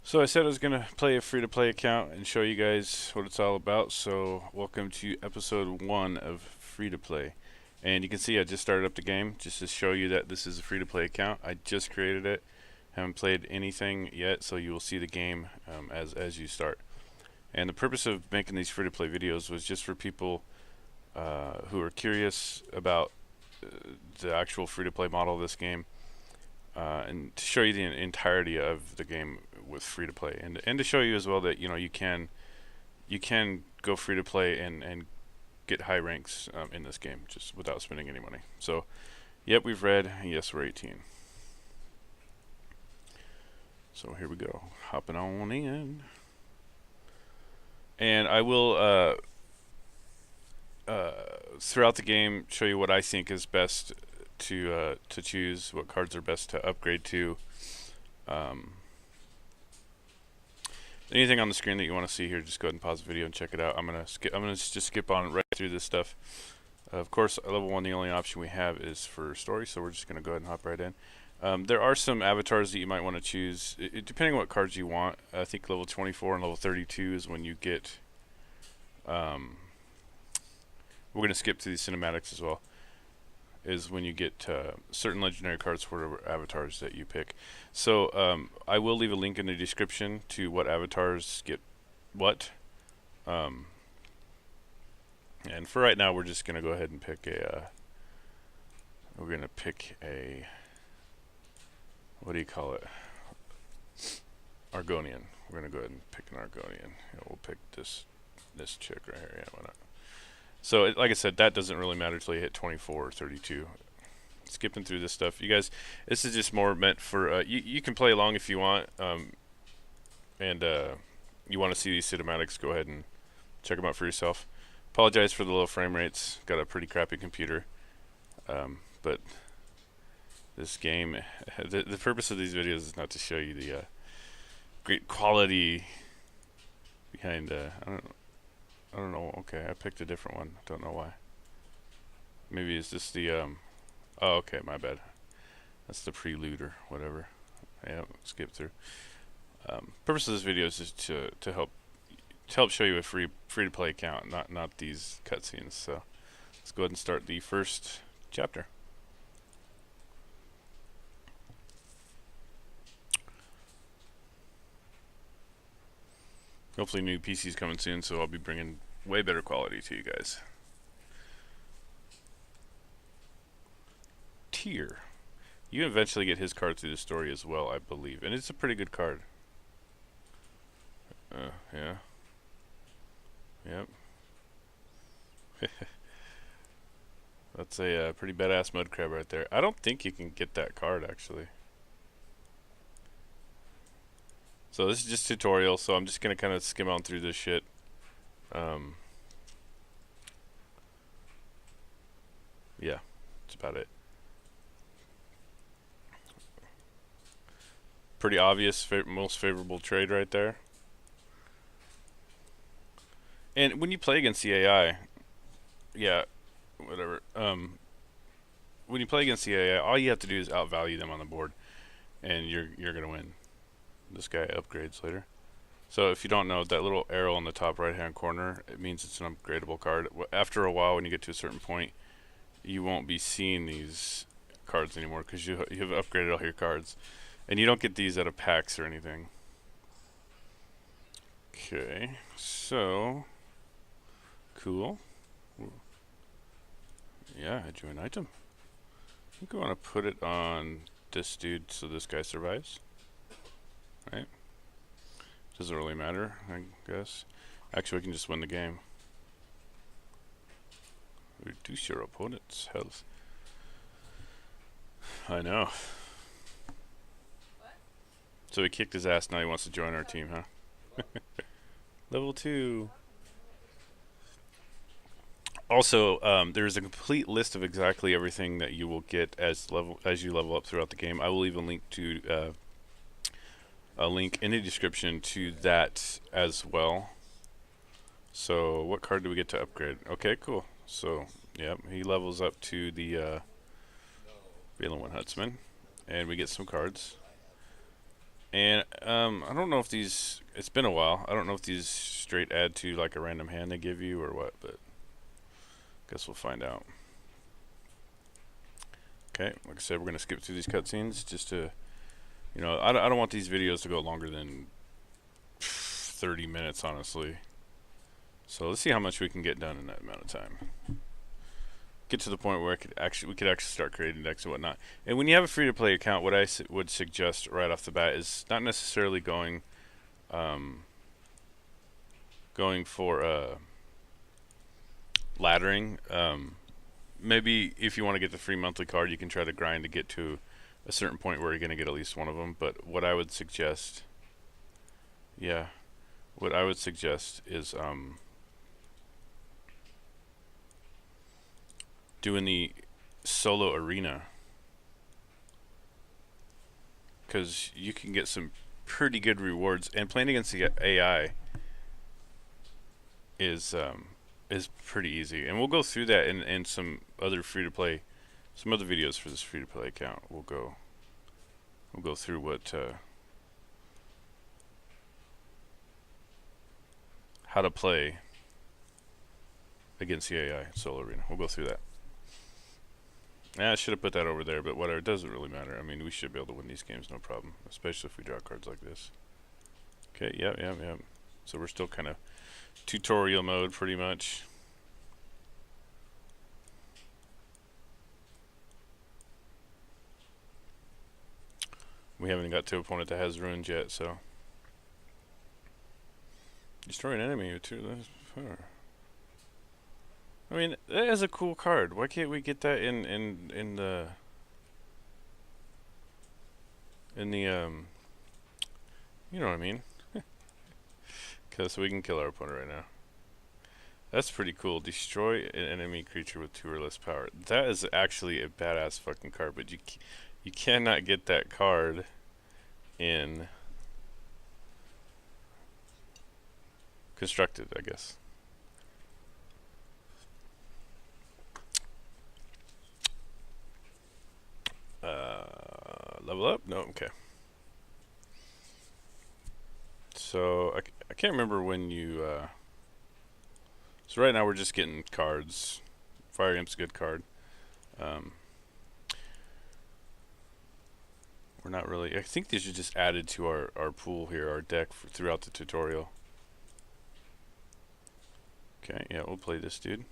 So I said I was gonna play a free-to-play account and show you guys what it's all about. So welcome to episode 1 of free-to-play. And you can see I just started up the game just to show you that this is a free-to-play account. I just created it. Haven't played anything yet, so you will see the game as you start. And the purpose of making these free-to-play videos was just for people who are curious about the actual free-to-play model of this game, and to show you the entirety of the game with free to play, and to show you as well that you can go free to play and get high ranks in this game just without spending any money. So, yep, we've read. Yes, we're 18. So here we go, hopping on in, and I will throughout the game show you what I think is best to choose, what cards are best to upgrade to. Um, Anything on the screen that you want to see here, just go ahead and pause the video and check it out. I'm gonna just skip on right through this stuff. Of course, level 1, the only option we have is for story, so we're just gonna go ahead and hop right in. There are some avatars that you might want to choose, depending on what cards you want. I think level 24 and level 32 is when you get. We're gonna skip to the cinematics as well. Is when you get certain legendary cards for avatars that you pick. So I will leave a link in the description to what avatars get what. And for right now, we're just gonna go ahead and pick a. We're gonna pick a. What do you call it? Argonian. We're gonna go ahead and pick an Argonian. We'll pick this chick right here. Yeah, why not? So, like I said, that doesn't really matter until you hit 24 or 32. Skipping through this stuff, you guys. This is just more meant for you can play along if you want, and you want to see these cinematics. Go ahead and check them out for yourself. Apologize for the low frame rates. Got a pretty crappy computer, but this game. The purpose of these videos is not to show you the great quality behind. I don't know. Okay, I picked a different one. Don't know why. Maybe it's just the oh, okay, my bad. That's the prelude or whatever. Yeah, skip through. Purpose of this video is just to help show you a free to play account, not these cutscenes. So let's go ahead and start the first chapter. Hopefully new PC's coming soon, so I'll be bringing way better quality to you guys. Tyr. You eventually get his card through the story as well, I believe. And it's a pretty good card. Yeah. Yep. That's a pretty badass mud crab right there. I don't think you can get that card, actually. So this is just tutorial, so I'm just going to kind of skim on through this shit. Yeah, that's about it. Pretty obvious, most favorable trade right there. And when you play against the AI, yeah, whatever. When you play against the AI, all you have to do is outvalue them on the board, and you're gonna win. This guy upgrades later. So if you don't know, that little arrow on the top right hand corner, it means it's an upgradable card. After a while, when you get to a certain point, you won't be seeing these cards anymore because you have upgraded all your cards. And you don't get these out of packs or anything. Okay, so cool. Yeah, I drew an item. I think we want to put it on this dude so this guy survives. Right? Doesn't really matter, I guess. Actually, we can just win the game. Reduce your opponent's health. I know. So he kicked his ass, now he wants to join our team, huh? Level 2. Also, there's a complete list of exactly everything that you will get as you level up throughout the game. I will leave a link to a link in the description to that as well. So what card do we get to upgrade? Okay, cool. So yep, he levels up to the Valen One Huntsman, and we get some cards. And I don't know if these. It's been a while. I don't know if these straight add to like a random hand they give you or what, but guess we'll find out. Okay, like I said, we're gonna skip through these cutscenes just to, I don't want these videos to go longer than 30 minutes, honestly. So let's see how much we can get done in that amount of time. Get to the point where we could actually start creating decks and whatnot. And when you have a free-to-play account, what I would suggest right off the bat is not necessarily going for laddering. Maybe if you want to get the free monthly card, you can try to grind to get to a certain point where you're going to get at least one of them. But what I would suggest, what I would suggest is doing the solo arena, because you can get some pretty good rewards, and playing against the AI is pretty easy. And we'll go through that in some other free-to-play, some other videos for this free-to-play account. We'll go through what how to play against the AI solo arena. We'll go through that. I should have put that over there, but whatever, it doesn't really matter. I mean, we should be able to win these games, no problem, especially if we draw cards like this. Okay, yep. So we're still kind of tutorial mode, pretty much. We haven't got to an opponent that has ruins yet, so. Destroy an enemy with 2 less power. I mean, that is a cool card. Why can't we get that in the you know what I mean? So we can kill our opponent right now. That's pretty cool. Destroy an enemy creature with 2 or less power. That is actually a badass fucking card, but you cannot get that card in constructed, I guess. Level up? No, okay. So I can't remember when you so right now we're just getting cards. Fire Imp's a good card. We're not really, I think these are just added to our pool here, our deck throughout the tutorial. Okay, yeah, we'll play this dude.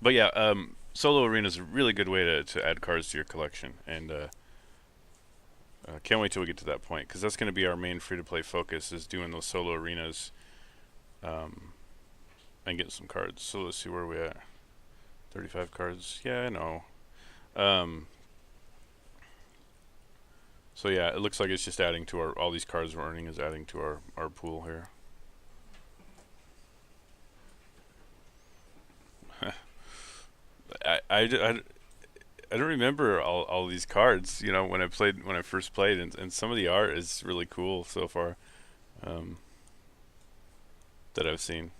But yeah, Solo Arena is a really good way to add cards to your collection, and can't wait till we get to that point, because that's going to be our main free-to-play focus, is doing those solo arenas and getting some cards. So let's see where we're at. 35 cards. Yeah, I know. So yeah, it looks like it's just adding to all these cards we're earning is adding to our pool here. I don't remember all these cards, when I first played, and some of the art is really cool so far, that I've seen.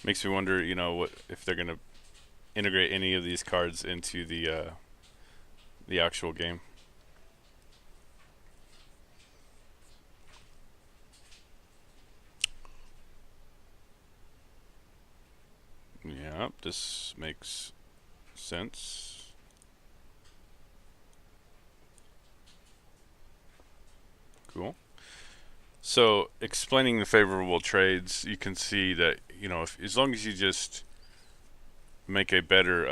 Makes me wonder, what if they're gonna integrate any of these cards into the actual game. Yeah, this makes sense. Cool. So, explaining the favorable trades, you can see that, as long as you just make a better,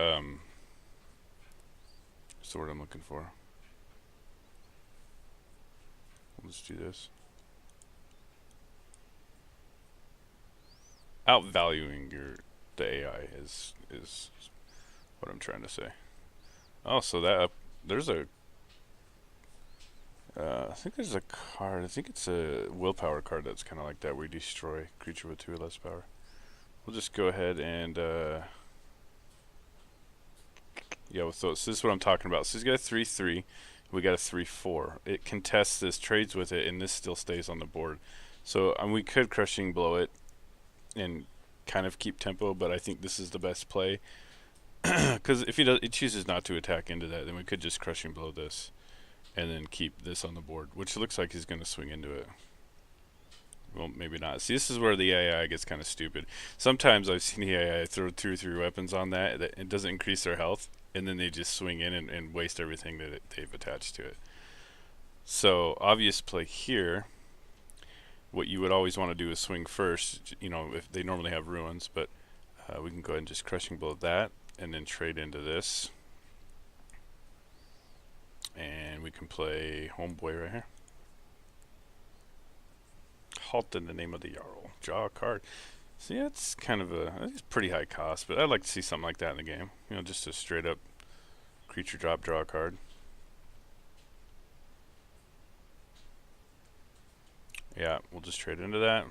what's the word I'm looking for? Let's do this. Outvaluing the AI is what I'm trying to say. Oh, so there's a I think there's a card. I think it's a willpower card that's kind of like that, where you destroy creature with 2 or less power. We'll just go ahead and yeah, with those. So this is what I'm talking about. So he's got a 3/3. We got a 3/4. It contests this, trades with it, and this still stays on the board. So we could Crushing Blow it and kind of keep tempo, but I think this is the best play. Because if he chooses not to attack into that, then we could just Crushing Blow this, and then keep this on the board, which looks like he's going to swing into it. Well, maybe not. See, this is where the AI gets kind of stupid. Sometimes I've seen the AI throw 2 or 3 weapons on that it doesn't increase their health, and then they just swing in and waste everything that they've attached to it. So, obvious play here, what you would always want to do is swing first, you know, if they normally have ruins, but we can go ahead and just Crushing Blow that, and then trade into this. And we can play Homeboy right here. Halt in the name of the Jarl. Draw a card. See, that's kind of it's pretty high cost, but I'd like to see something like that in the game. You know, just a straight up creature drop, draw a card. Yeah, we'll just trade into that.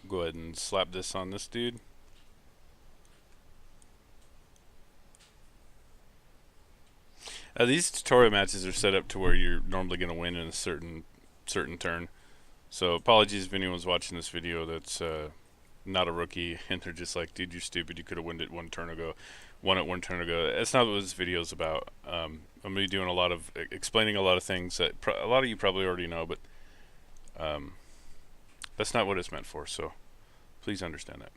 Go ahead and slap this on this dude. These tutorial matches are set up to where you're normally going to win in a certain turn. So apologies if anyone's watching this video that's not a rookie and they're just like, dude, you're stupid. You could have won it one turn ago. That's not what this video is about. I'm going to be doing a lot of explaining a lot of things that a lot of you probably already know, but that's not what it's meant for. So please understand that.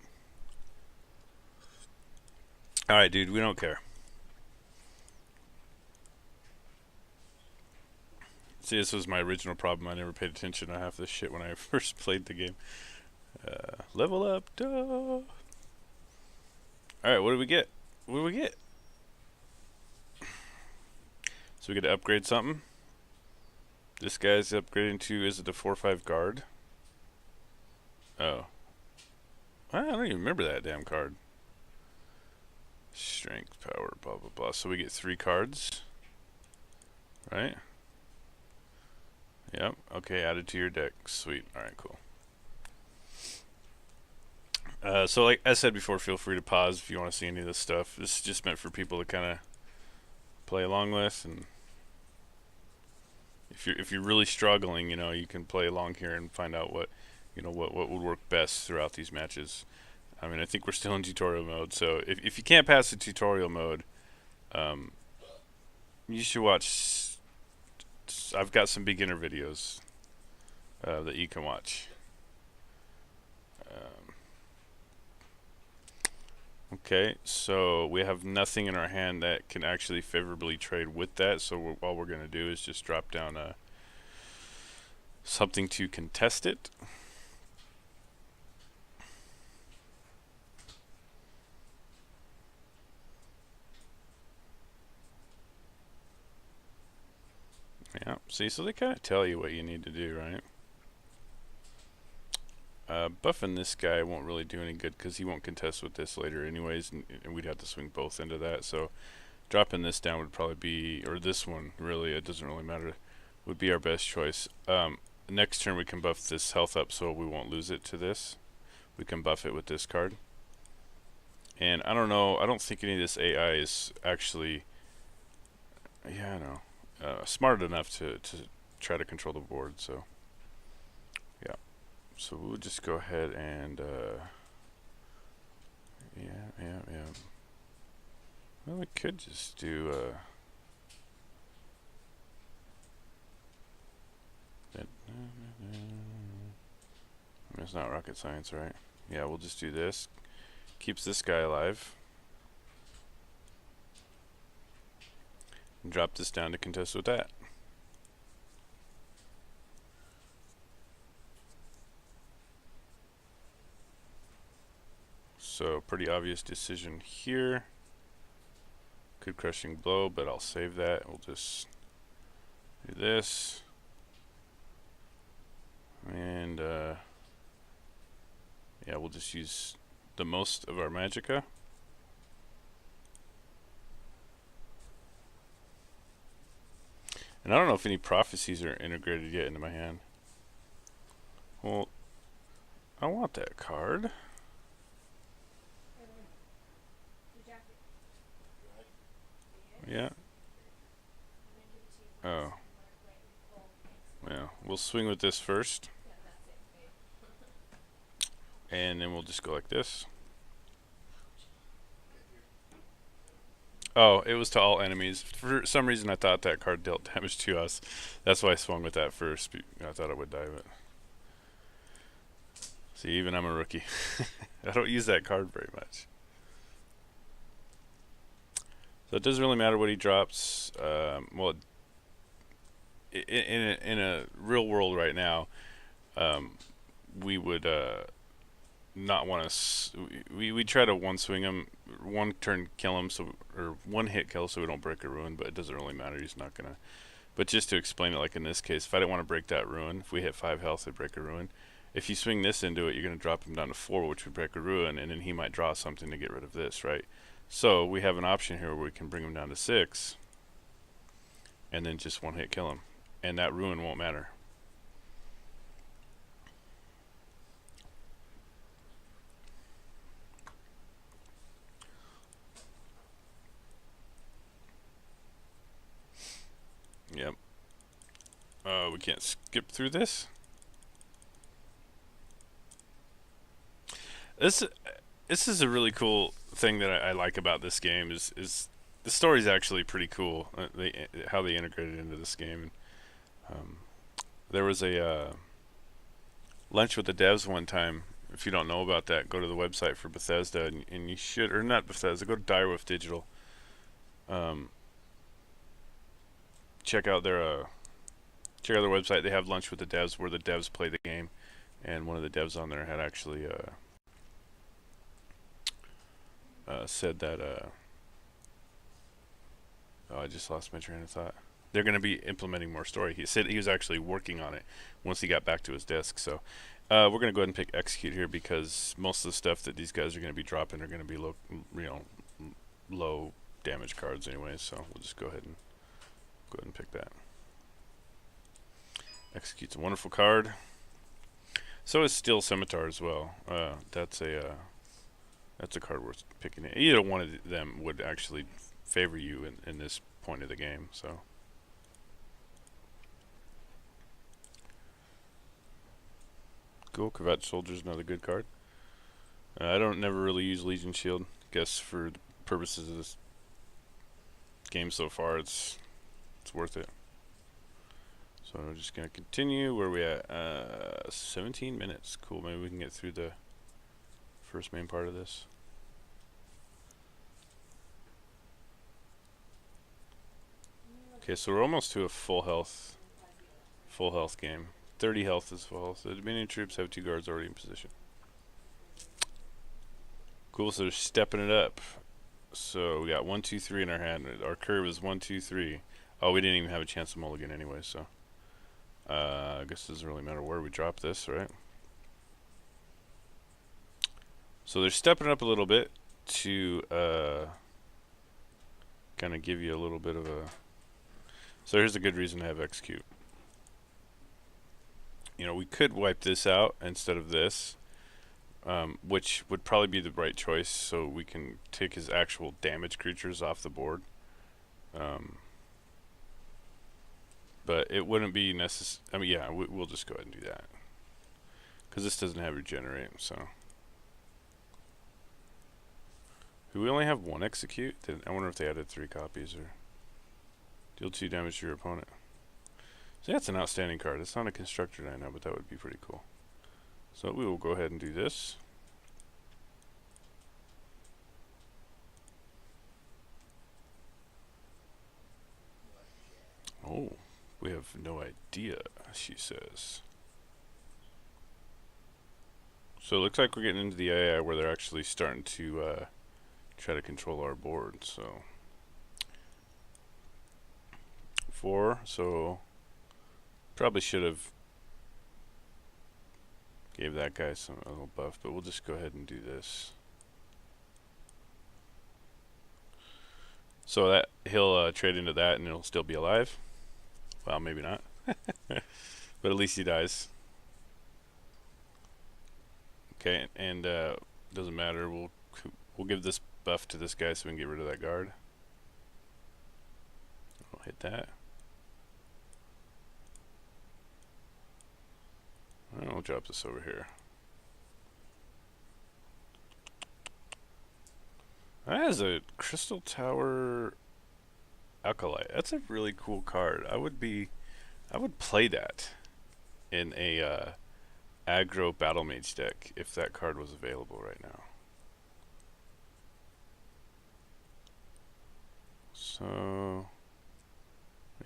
All right, dude, we don't care. See, this was my original problem. I never paid attention to half this shit when I first played the game. Level up, duh. Alright, what do we get? What do we get? So we get to upgrade something. This guy's upgrading to, is it a 4/5 guard? Oh. I don't even remember that damn card. Strength, power, blah, blah, blah. So we get 3 cards. Right? Yep. Okay, added to your deck. Sweet. Alright, cool. So like I said before, feel free to pause if you want to see any of this stuff. This is just meant for people to kind of play along with, and if you're really struggling, you know, you can play along here and find out what would work best throughout these matches. I mean, I think we're still in tutorial mode, so if you can't pass the tutorial mode, you should watch. I've got some beginner videos that you can watch. Okay, so we have nothing in our hand that can actually favorably trade with that, so all we're going to do is just drop down something to contest it. Yeah, see, so they kind of tell you what you need to do, right? Buffing this guy won't really do any good because he won't contest with this later anyways, and we'd have to swing both into that. So dropping this down would probably be, or this one really, it doesn't really matter, would be our best choice. Next turn we can buff this health up so we won't lose it to this. We can buff it with this card. And I don't know, I don't think any of this AI is actually, yeah, I know, smart enough to try to control the board, so yeah. So we'll just go ahead and yeah. Well, we could just do it's not rocket science, right? Yeah, we'll just do this. Keeps this guy alive. And drop this down to contest with that. So pretty obvious decision here. Good Crushing Blow, but I'll save that. We'll just do this. And yeah, we'll just use the most of our Magicka. And I don't know if any prophecies are integrated yet into my hand. Well, I want that card. Yeah. Oh. Yeah, we'll swing with this first. And then we'll just go like this. Oh, it was to all enemies. For some reason, I thought that card dealt damage to us. That's why I swung with that first. I thought I would die, but see, even I'm a rookie. I don't use that card very much. So it doesn't really matter what he drops. Well, in a real world right now, we would not want to. We try to one swing him, one turn kill him, so or one hit kill, so we don't break a ruin. But it doesn't really matter. He's not gonna. But just to explain it, like in this case, if I didn't want to break that ruin, if we hit 5 health, I'd break a ruin. If you swing this into it, you're going to drop him down to 4, which would break a ruin, and then he might draw something to get rid of this, right? So we have an option here where we can bring him down to 6, and then just one hit kill him, and that ruin won't matter. Yep. We can't skip through this. This is a really cool thing that I like about this game is the story's actually pretty cool. How they integrated into this game. Um, there was a lunch with the devs one time. If you don't know about that, go to the website for Bethesda, and you should, or not Bethesda, go to Direwolf Digital. Check out their website. They have lunch with the devs where the devs play the game, and one of the devs on there had actually said that oh, I just lost my train of thought. They're going to be implementing more story. He said he was actually working on it once he got back to his desk. So we're going to go ahead and pick execute here because most of the stuff that these guys are going to be dropping are going to be low damage cards anyway. So we'll just go ahead and pick that. Execute's a wonderful card. So is Steel Scimitar as well. That's a card worth picking. Either one of them would actually favor you in this point of the game. So cool. Kvatch Soldier's another good card. I don't never really use Legion Shield. Guess for the purposes of this game so far, it's worth it. So we're just gonna continue. Where are we at? 17 minutes. Cool. Maybe we can get through the first main part of this. Okay, so we're almost to a full health game. 30 health is full health. The Dominion troops have 2 guards already in position. Cool, so they're stepping it up. So we got 1, 2, 3 in our hand. Our curve is 1, 2, 3. Oh, we didn't even have a chance to mulligan anyway, so I guess it doesn't really matter where we drop this, right? So they're stepping up a little bit to kind of give you a little bit of a... So here's a good reason to have execute. You know, we could wipe this out instead of this, which would probably be the right choice, so we can take his actual damage creatures off the board. But it wouldn't be necessary. I mean, yeah, we'll just go ahead and do that because this doesn't have regenerate. So do we only have 1 execute? I wonder if they added 3 copies or deal 2 damage to your opponent. So that's an outstanding card. It's not a constructor I know, but that would be pretty cool. So we will go ahead and do this. Oh, we have no idea, she says. So it looks like we're getting into the AI where they're actually starting to try to control our board. So 4, so probably should have gave that guy a little buff, but we'll just go ahead and do this. So that he'll trade into that and he'll still be alive. Well, maybe not. But at least he dies. Okay, and doesn't matter. We'll give this buff to this guy so we can get rid of that guard. I'll hit that. I'll drop this over here. That has a Crystal Tower Acolyte. That's a really cool card. I would play that in a aggro Battle Mage deck if that card was available right now. So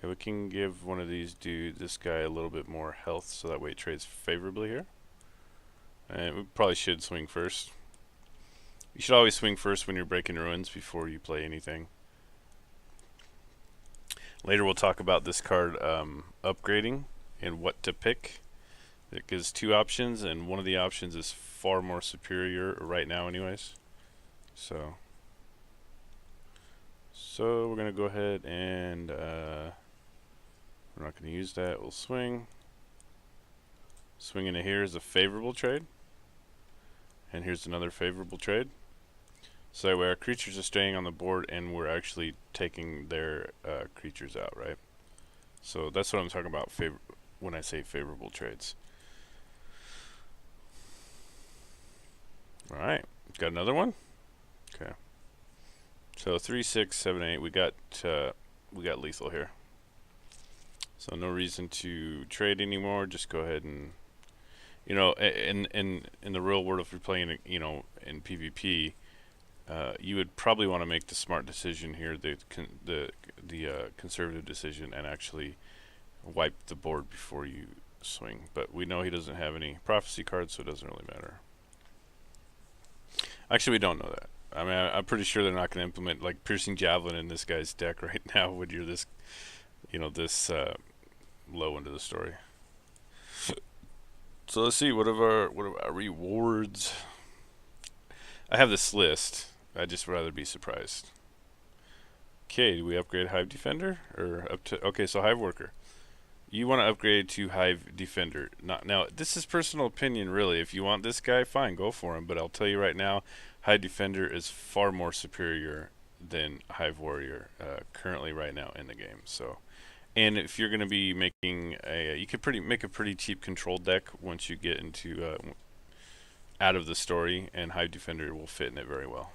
yeah, we can give one of these this guy a little bit more health so that way it trades favorably here. And we probably should swing first. You should always swing first when you're breaking ruins before you play anything. Later we'll talk about this card upgrading and what to pick. It gives two options, and one of the options is far more superior right now anyways. So we're going to go ahead and we're not going to use that. We'll swing. Swing into here is a favorable trade. And here's another favorable trade. So that way our creatures are staying on the board and we're actually taking their creatures out, right? So that's what I'm talking about when I say favorable trades. Alright, got another one? Okay. So 3, 6, 7, 8, we got lethal here. So no reason to trade anymore, just go ahead and, you know, in the real world, if you're playing, you know, in PvP, you would probably want to make the smart decision here, the conservative decision, and actually wipe the board before you swing. But we know he doesn't have any prophecy cards, so it doesn't really matter. Actually, we don't know that. I mean, I'm pretty sure they're not going to implement like piercing javelin in this guy's deck right now when you're this, you know, this low into the story. So let's see, what are our rewards? I have this list. I'd just rather be surprised. Okay, do we upgrade Hive Defender or up to? Okay, so Hive Worker. You want to upgrade to Hive Defender. Now, this is personal opinion, really. If you want this guy, fine, go for him. But I'll tell you right now, Hive Defender is far more superior than Hive Warrior currently right now in the game. So, and if you're going to be making you could make a pretty cheap control deck once you get into out of the story, and Hive Defender will fit in it very well.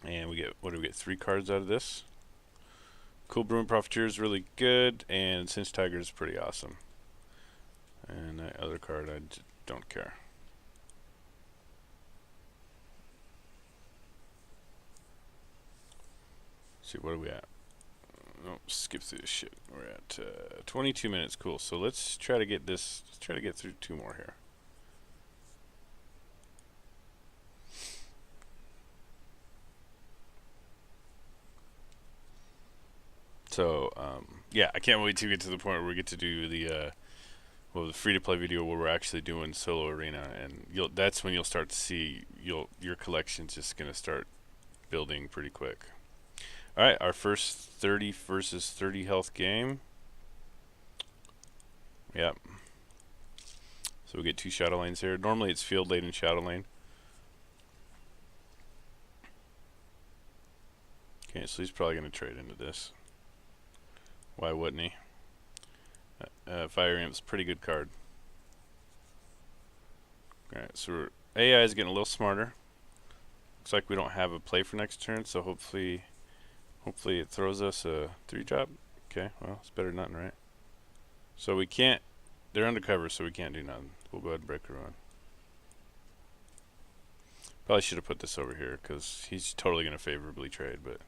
And we get, what do we get? 3 cards out of this. Cool Brewing Profiteer is really good, and Cinch Tiger is pretty awesome. And that other card, I don't care. Let's see, what are we at? Oh, skip through this shit. We're at 22 minutes. Cool. So let's try to get this. Let's try to get through 2 more here. So yeah, I can't wait to get to the point where we get to do the the free-to-play video where we're actually doing solo arena, and that's when you'll start to see your collection's just gonna start building pretty quick. All right, our first 30 versus 30 health game. Yep. So we get 2 Shadow Lanes here. Normally it's Field Lane and Shadow Lane. Okay, so he's probably gonna trade into this. Why wouldn't he? Fire Imp's a pretty good card. Alright, so AI is getting a little smarter. Looks like we don't have a play for next turn, so hopefully it throws us a 3-drop. Okay, well, it's better than nothing, right? So we can't, they're undercover, so we can't do nothing. We'll go ahead and break a run. Probably should have put this over here, because he's totally going to favorably trade, but...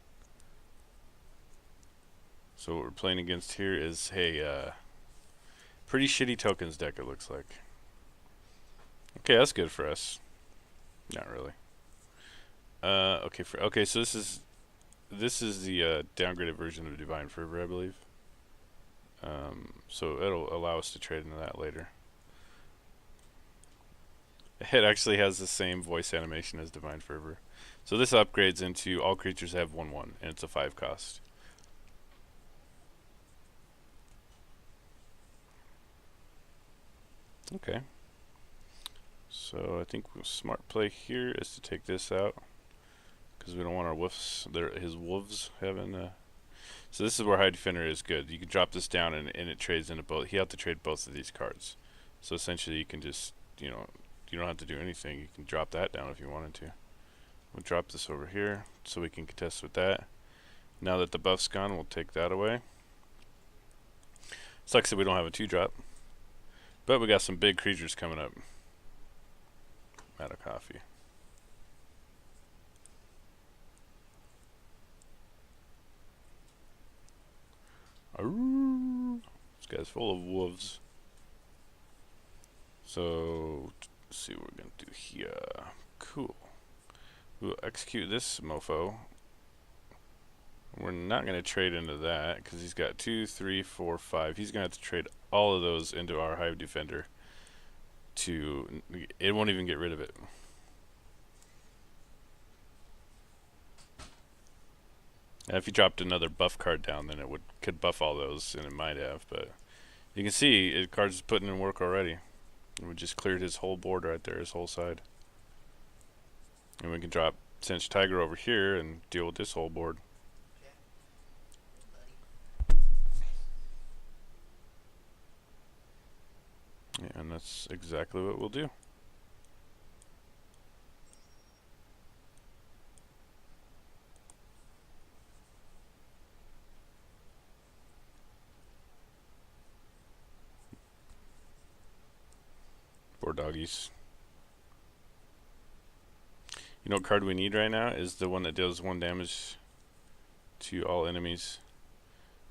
So what we're playing against here is a pretty shitty tokens deck, it looks like. Okay, that's good for us. Not really. Okay, so this is the downgraded version of Divine Fervor, I believe. So it'll allow us to trade into that later. It actually has the same voice animation as Divine Fervor. So this upgrades into all creatures have 1/1, and it's a 5 cost. Okay. So I think smart play here is to take this out, because we don't want our wolves, his wolves having so this is where Hive Defender is good. You can drop this down and it trades into both. He have to trade both of these cards. So essentially you can just, you know, you don't have to do anything. You can drop that down if you wanted to. We'll drop this over here so we can contest with that. Now that the buff's gone, we'll take that away. Sucks that we don't have a 2-drop, but we got some big creatures coming up. I'm out of coffee. Arrgh. This guy's full of wolves. So, let's see what we're gonna do here. Cool. We'll execute this mofo. We're not gonna trade into that because he's got 2, 3, 4, 5. He's gonna have to trade all of those into our Hive Defender. It won't even get rid of it. And if you dropped another buff card down, then it could buff all those, and it might have. But you can see card's putting in work already. We just cleared his whole board right there, his whole side. And we can drop Cinch Tiger over here and deal with this whole board. Yeah, and that's exactly what we'll do. Poor doggies. You know what card we need right now is the one that deals 1 damage to all enemies.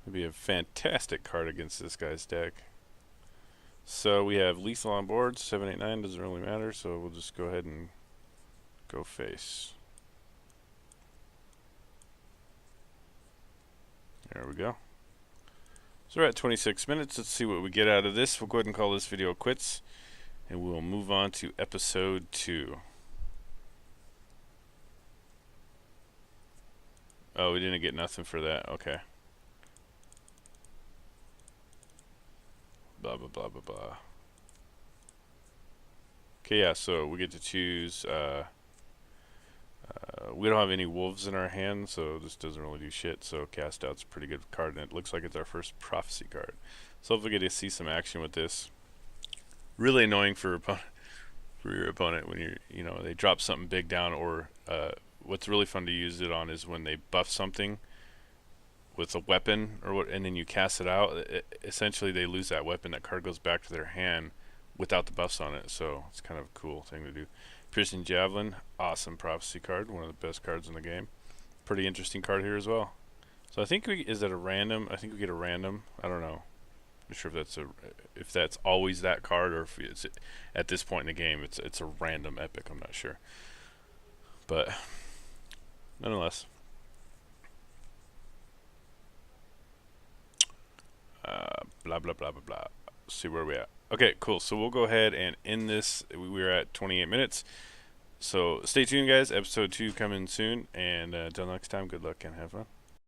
It'd be a fantastic card against this guy's deck. So we have lethal on board, 7, 8, 9, doesn't really matter, so we'll just go ahead and go face. There we go. So we're at 26 minutes. Let's see what we get out of this. We'll go ahead and call this video quits, and we'll move on to episode 2. Oh, we didn't get nothing for that. Okay. Blah, blah, blah, blah, blah. Okay, yeah, so we get to choose. We don't have any wolves in our hand, so this doesn't really do shit. So Cast Out's a pretty good card, and it looks like it's our first prophecy card. So hopefully we get to see some action with this. Really annoying for your opponent when they drop something big down, or what's really fun to use it on is when they buff something with a weapon and then you cast it out. Essentially, they lose that weapon. That card goes back to their hand without the buffs on it. So it's kind of a cool thing to do. Piercing Javelin, awesome prophecy card, one of the best cards in the game. Pretty interesting card here as well. So I think is that a random? I think we get a random. I don't know. I'm not sure if that's always that card, or if it's at this point in the game it's a random epic. I'm not sure, but nonetheless. Blah blah blah blah blah. See where we at. Okay, cool. So we'll go ahead and end this. We're at 28 minutes. So stay tuned, guys. Episode 2 coming soon. And until next time, good luck and have fun.